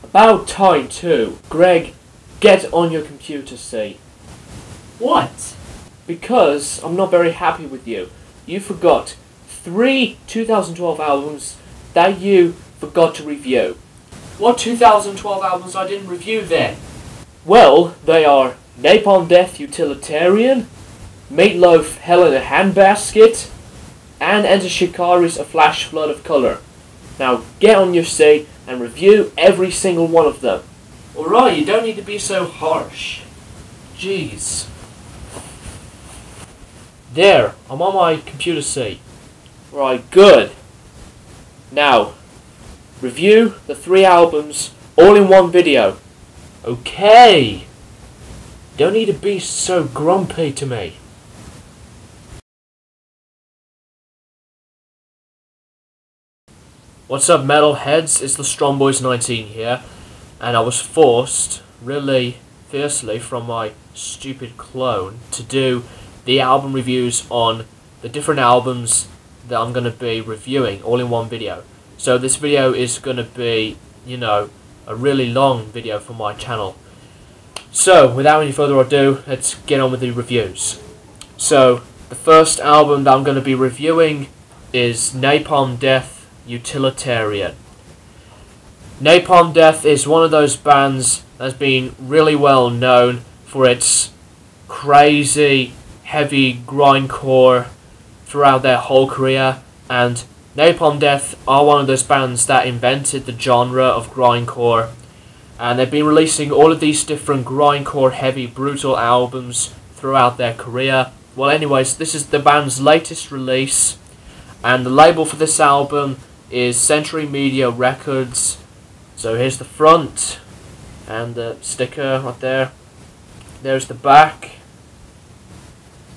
About time too. Greg, get on your computer, see. What? Because I'm not very happy with you. You forgot 3 2012 albums that you forgot to review. What 2012 albums I didn't review then? Well, they are Napalm Death, Utilitarian, Loaf, Hell in a Handbasket, and Enter Shikari's A Flash Flood of Colour. Now get on your seat and review every single one of them. Alright, you don't need to be so harsh. Jeez. There, I'm on my computer seat. Right, good. Now, review the 3 albums all in one video. Okay. Don't need to be so grumpy to me. What's up, metalheads? It's the StrongBoys19 here, and I was forced, really fiercely, from my stupid clone to do the album reviews on the different albums that I'm going to be reviewing all in one video. So this video is going to be, you know, a really long video for my channel. So without any further ado, let's get on with the reviews. So the first album that I'm going to be reviewing is Napalm Death, Utilitarian. Napalm Death is one of those bands that's been really well known for its crazy, heavy grindcore throughout their whole career, and Napalm Death are one of those bands that invented the genre of grindcore, and they've been releasing all of these different grindcore, heavy, brutal albums throughout their career. Well, anyways, this is the band's latest release, and the label for this album is Century Media Records. So here's the front, and the sticker right there. There's the back.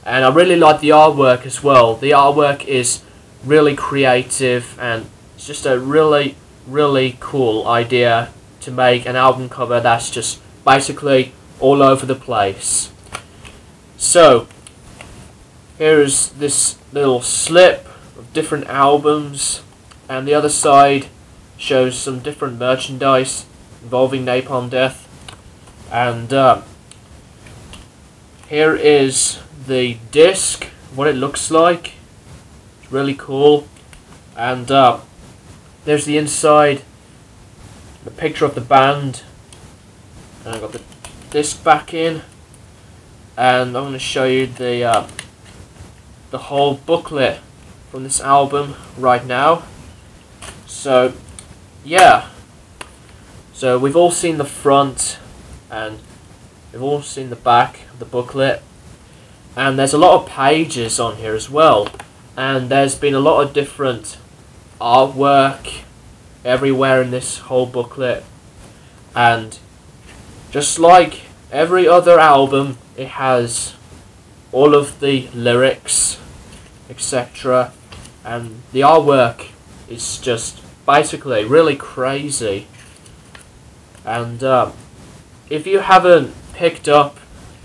And I really like the artwork as well. The artwork is really creative, and it's just a really, really cool idea to make an album cover that's just basically all over the place. So, here's this little slip of different albums, and the other side shows some different merchandise involving Napalm Death. And here is the disc, what it looks like. It's really cool. And there's the inside, the picture of the band. And I've got the disc back in, and I'm going to show you the whole booklet from this album right now. So yeah, so we've all seen the front, and we've all seen the back of the booklet, and there's a lot of pages on here as well, and there's been a lot of different artwork everywhere in this whole booklet. And just like every other album, it has all of the lyrics, etc., and the artwork is just basically really crazy. And if you haven't picked up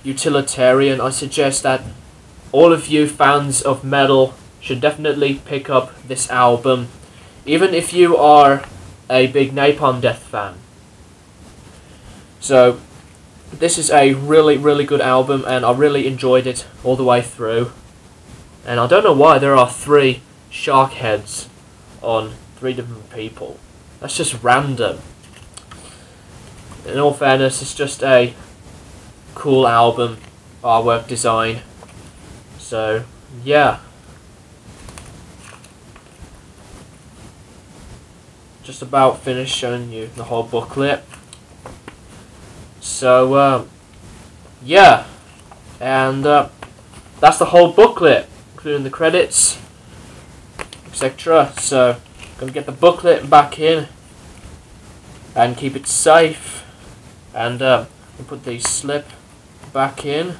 Utilitarian, I suggest that all of you fans of metal should definitely pick up this album, even if you are a big Napalm Death fan. So this is a really, really good album, and I really enjoyed it all the way through. And I don't know why there are 3 shark heads on 3 different people. That's just random. In all fairness, it's just a cool album, artwork design. So yeah, just about finished showing you the whole booklet. So yeah, and that's the whole booklet, including the credits, etc. So I'm gonna get the booklet back in and keep it safe, and put the slip back in.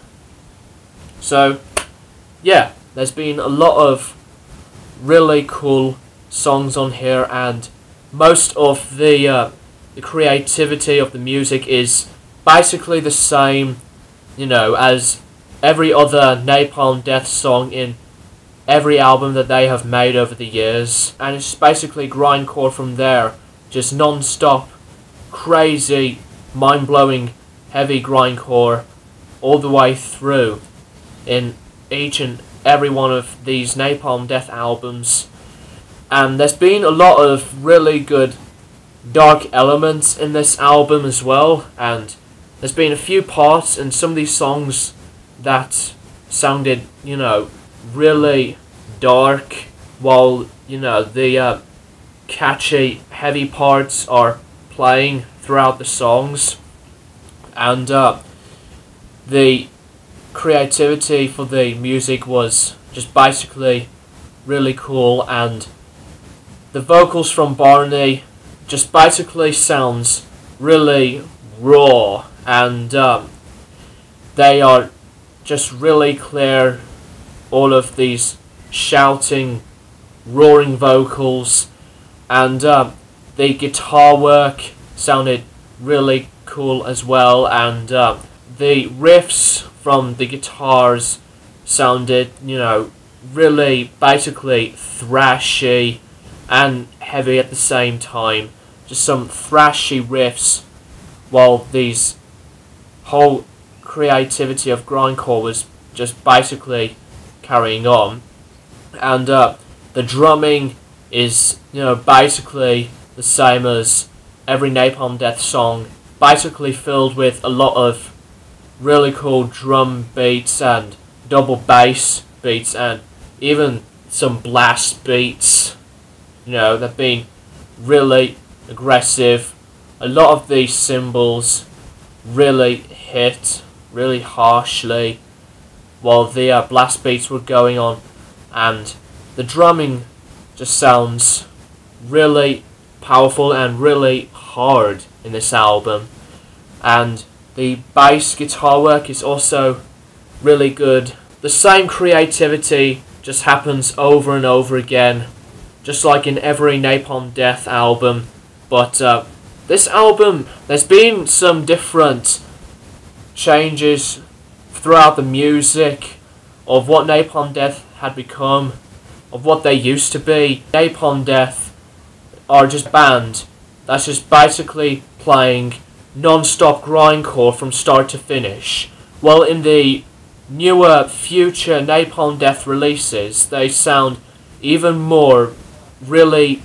So yeah, there's been a lot of really cool songs on here, and most of the creativity of the music is basically the same, you know, as every other Napalm Death song in every album that they have made over the years, and it's basically grindcore from there, just non-stop, crazy, mind-blowing, heavy grindcore all the way through in each and every one of these Napalm Death albums. And there's been a lot of really good dark elements in this album as well, and there's been a few parts in some of these songs that sounded, you know, really dark, while, you know, the catchy, heavy parts are playing throughout the songs. And the creativity for the music was just basically really cool, and the vocals from Barney just basically sounds really raw, and they are just really clear, all of these shouting, roaring vocals, and the guitar work sounded really cool as well, and the riffs from the guitars sounded, you know, really basically thrashy and heavy at the same time. Just some thrashy riffs, while these whole creativity of grindcore was just basically carrying on. And the drumming is, you know, basically the same as every Napalm Death song, basically filled with a lot of really cool drum beats and double bass beats and even some blast beats. You know, they've been really aggressive. A lot of these cymbals really hit really harshly while the blast beats were going on, and the drumming just sounds really powerful and really hard in this album, and the bass guitar work is also really good. The same creativity just happens over and over again, just like in every Napalm Death album, but this album, there's been some different changes throughout the music of what Napalm Death had become, of what they used to be. Napalm Death are just a band that's just basically playing non-stop grindcore from start to finish, while in the newer future Napalm Death releases they sound even more really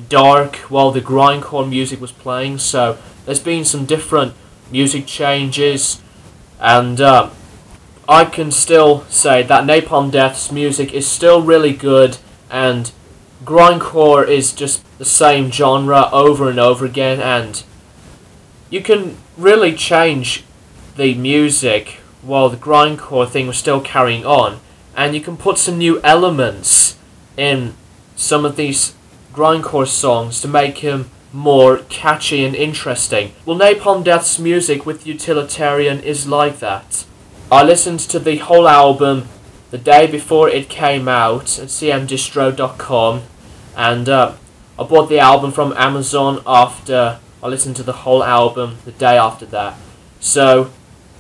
dark while the grindcore music was playing. So there's been some different music changes, and I can still say that Napalm Death's music is still really good, and grindcore is just the same genre over and over again, and you can really change the music while the grindcore thing was still carrying on, and you can put some new elements in some of these grindcore songs to make him more catchy and interesting. Well, Napalm Death's music with Utilitarian is like that. I listened to the whole album the day before it came out at cmdistro.com, and I bought the album from Amazon after I listened to the whole album the day after that. So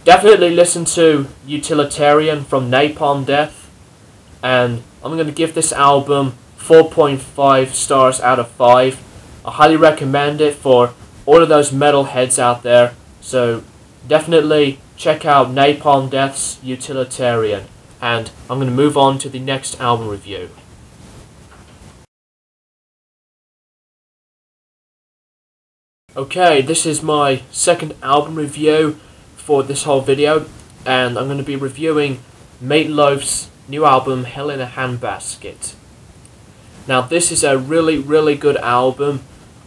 definitely listen to Utilitarian from Napalm Death, and I'm going to give this album 4.5 stars out of 5. I highly recommend it for all of those metalheads out there, so definitely check out Napalm Death's Utilitarian, and I'm going to move on to the next album review. Okay, this is my second album review for this whole video, and I'm going to be reviewing Loaf's new album, Hell in a Handbasket. Now, this is a really good album,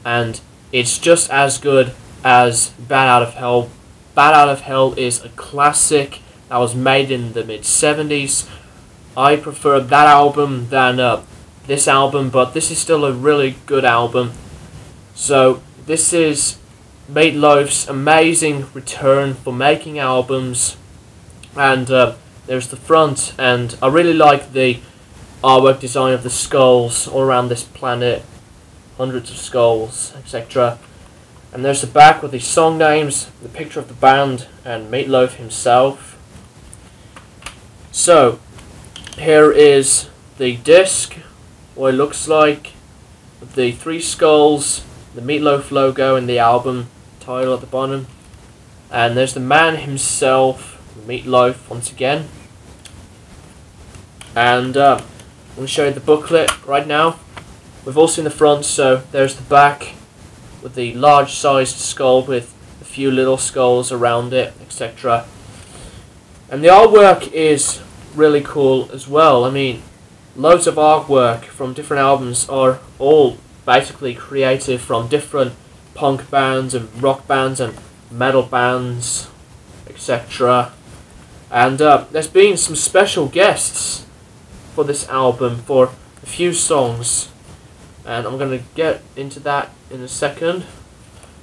and it's just as good as Bat Out of Hell. Bat Out of Hell is a classic that was made in the mid-70s. I prefer that album than this album, but this is still a really good album. So this is Loaf's amazing return for making albums, and there's the front, and I really like the artwork design of the skulls all around this planet, hundreds of skulls, etc. And there's the back with the song names, the picture of the band, and Loaf himself. So here is the disc, what it looks like, with the 3 skulls, the Meatloaf logo, and the album title at the bottom. And there's the man himself, Meatloaf, once again. And I'm going to show you the booklet right now. We've all seen the front, so there's the back with the large sized skull with a few little skulls around it, etc. And the artwork is really cool as well. I mean, loads of artwork from different albums are all basically created from different punk bands and rock bands and metal bands, etc. And there's been some special guests for this album for a few songs, and I'm going to get into that in a second.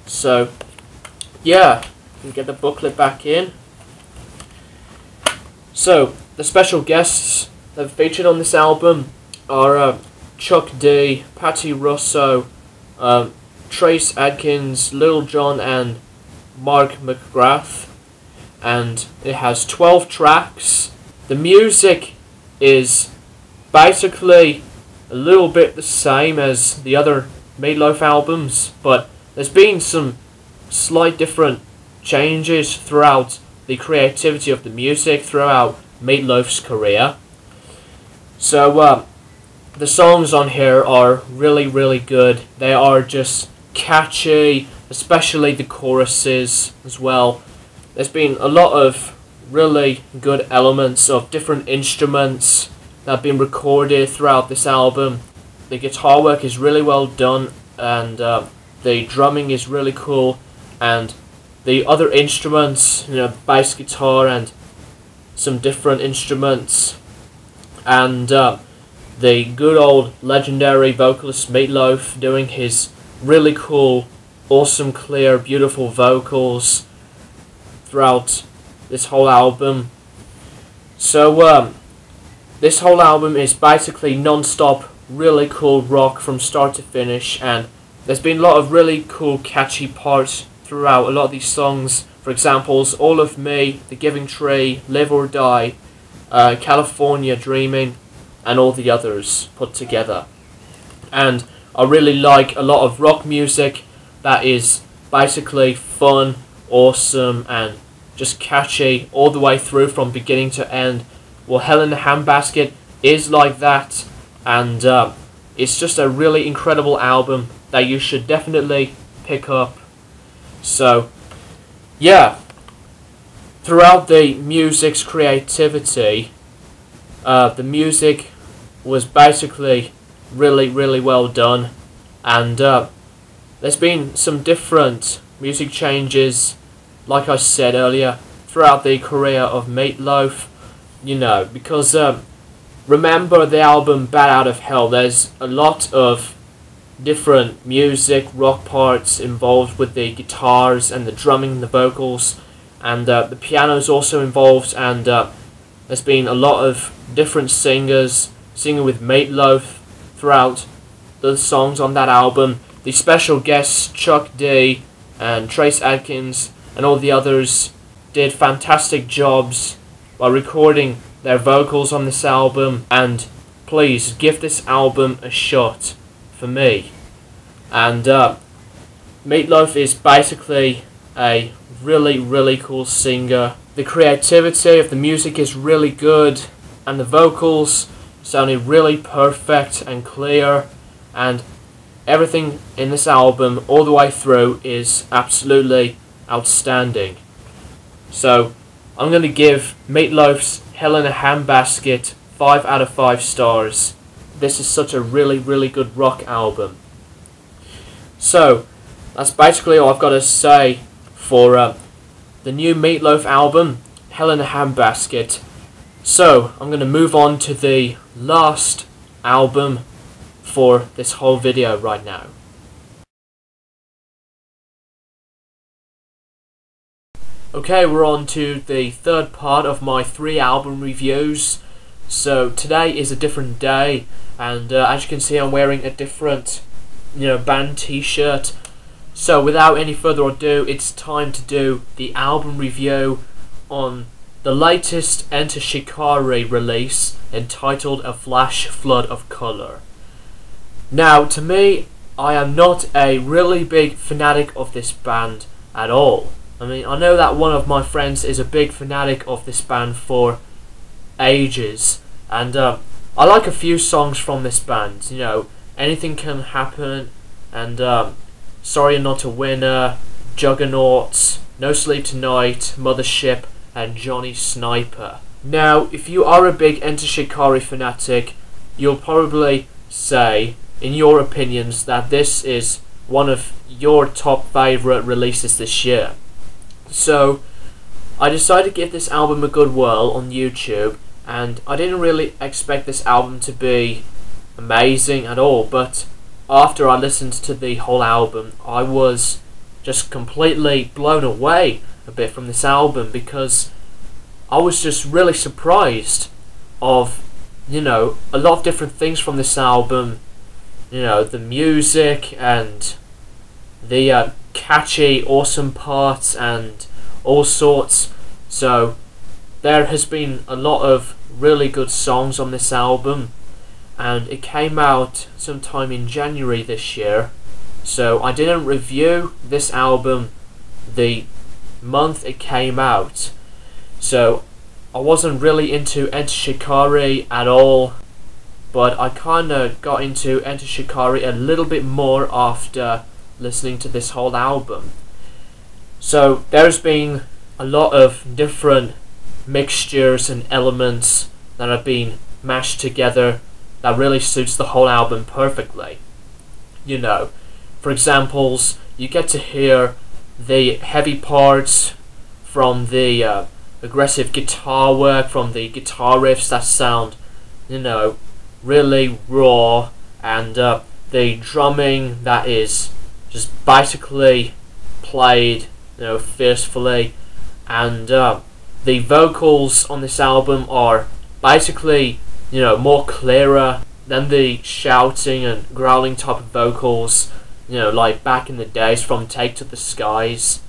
So yeah, you can get the booklet back in. So the special guests that have featured on this album are Chuck D, Patty Russo, Trace Adkins, Lil Jon, and Mark McGrath. And it has 12 tracks. The music is basically a little bit the same as the other Meatloaf albums, but there's been some slight different changes throughout the creativity of the music throughout Meatloaf's career. So the songs on here are really good. They are just catchy, especially the choruses as well. There's been a lot of really good elements of different instruments that have been recorded throughout this album. The guitar work is really well done, and the drumming is really cool, and the other instruments, you know, bass guitar and some different instruments, and the good old legendary vocalist Meatloaf doing his really cool, awesome, clear, beautiful vocals throughout this whole album. So this whole album is basically non-stop really cool rock from start to finish, and there's been a lot of really cool catchy parts throughout a lot of these songs. For examples, All of Me, The Giving Tree, Live or Die, California Dreaming, and all the others put together. And I really like a lot of rock music that is basically fun, awesome, and just catchy all the way through from beginning to end. Well, Hell in a Handbasket is like that, and it's just a really incredible album that you should definitely pick up. So yeah, throughout the music's creativity, the music was basically really well done, and there's been some different music changes, like I said earlier, throughout the career of Meatloaf. You know, because remember the album Bat Out of Hell, there's a lot of different music, rock parts involved with the guitars and the drumming and the vocals, and the piano's also involved, and there's been a lot of different singers singing with Meatloaf throughout the songs on that album. The special guests Chuck D and Trace Adkins and all the others did fantastic jobs by recording their vocals on this album, and please give this album a shot for me. And Meatloaf is basically a really cool singer. The creativity of the music is really good, and the vocals sounded really perfect and clear, and everything in this album all the way through is absolutely outstanding. So I'm going to give Meatloaf's Hell in a Handbasket 5 out of 5 stars. This is such a really good rock album. So that's basically all I've got to say for the new Meatloaf album, Hell in a Handbasket. So I'm going to move on to the last album for this whole video right now. Okay, we're on to the third part of my 3 album reviews. So today is a different day, and as you can see, I'm wearing a different, band t-shirt. So without any further ado, it's time to do the album review on the the latest Enter Shikari release entitled A Flash Flood of Colour. Now, to me, I am not a really big fanatic of this band at all. I mean, I know that one of my friends is a big fanatic of this band for ages, and I like a few songs from this band. You know, Anything Can Happen, and Sorry You're Not a Winner, Juggernauts, No Sleep Tonight, Mothership, and Johnny Sniper. Now, if you are a big Enter Shikari fanatic, you'll probably say, in your opinions, that this is one of your top favourite releases this year. So, I decided to give this album a good whirl on YouTube, and I didn't really expect this album to be amazing at all, but after I listened to the whole album, I was just completely blown away a bit from this album, because I was just really surprised of, you know, a lot of different things from this album. You know, the music and the catchy, awesome parts and all sorts. So there has been a lot of really good songs on this album, and it came out sometime in January this year. So I didn't review this album the month it came out, so I wasn't really into Enter Shikari at all, but I kinda got into Enter Shikari a little bit more after listening to this whole album. So there's been a lot of different mixtures and elements that have been mashed together that really suits the whole album perfectly. You know, for examples, you get to hear the heavy parts from the aggressive guitar work, from the guitar riffs that sound, you know, really raw, and the drumming that is just basically played, you know, fiercely, and the vocals on this album are basically, you know, more clearer than the shouting and growling type of vocals, you know, like back in the days from Take to the Skies.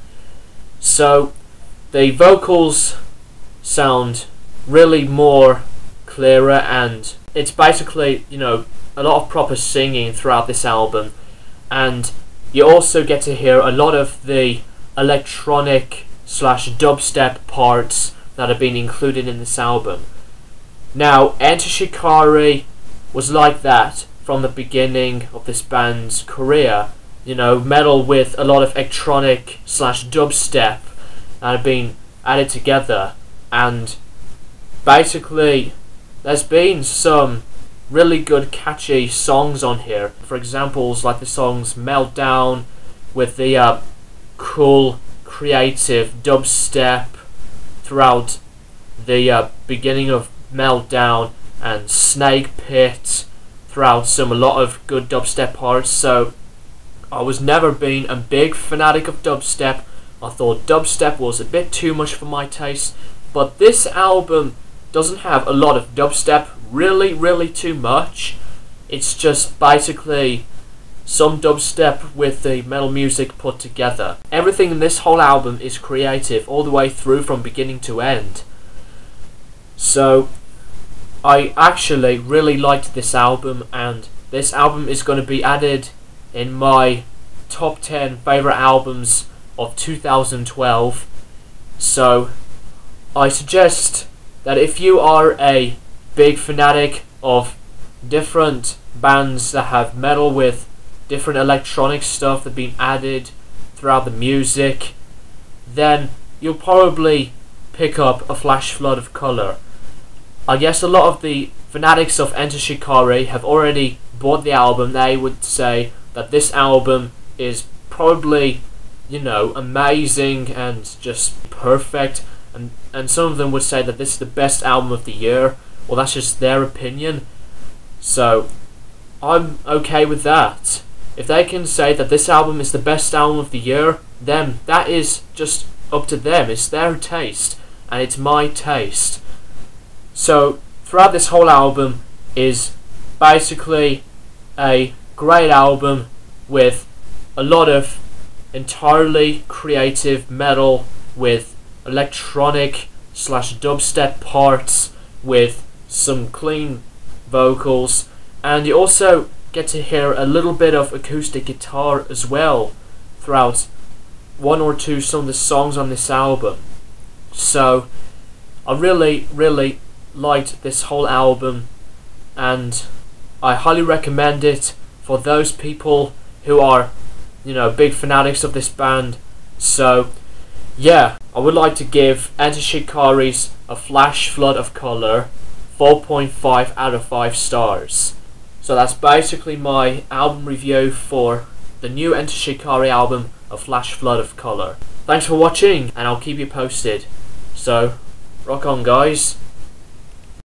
So the vocals sound really more clearer, and it's basically, you know, a lot of proper singing throughout this album, and you also get to hear a lot of the electronic slash dubstep parts that have been included in this album. Now, Enter Shikari was like that from the beginning of this band's career. You know, metal with a lot of electronic slash dubstep that have been added together, and basically there's been some really good catchy songs on here. For examples like the songs Meltdown with the cool creative dubstep throughout the beginning of Meltdown, and Snake Pit throughout a lot of good dubstep parts. So I was never been a big fanatic of dubstep. I thought dubstep was a bit too much for my taste, but this album doesn't have a lot of dubstep, really too much. It's just basically some dubstep with the metal music put together. Everything in this whole album is creative all the way through from beginning to end. So I actually really liked this album, and this album is going to be added in my top 10 favourite albums of 2012. So I suggest that if you are a big fanatic of different bands that have metal with different electronic stuff that have been added throughout the music, then you'll probably pick up A Flash Flood of Colour. I guess a lot of the fanatics of Enter Shikari have already bought the album. They would say that this album is probably, you know, amazing and just perfect, and some of them would say that this is the best album of the year. Well, that's just their opinion, so I'm okay with that. If they can say that this album is the best album of the year, then that is just up to them. It's their taste, and it's my taste. So throughout this whole album is basically a great album with a lot of entirely creative metal with electronic dubstep parts with some clean vocals, and you also get to hear a little bit of acoustic guitar as well throughout one or two some of the songs on this album. So I really liked this whole album, and I highly recommend it for those people who are, you know, big fanatics of this band. So yeah, I would like to give Enter Shikari's A Flash Flood of Color 4.5 out of 5 stars. So that's basically my album review for the new Enter Shikari album, A Flash Flood of Color. Thanks for watching, and I'll keep you posted. So, rock on guys.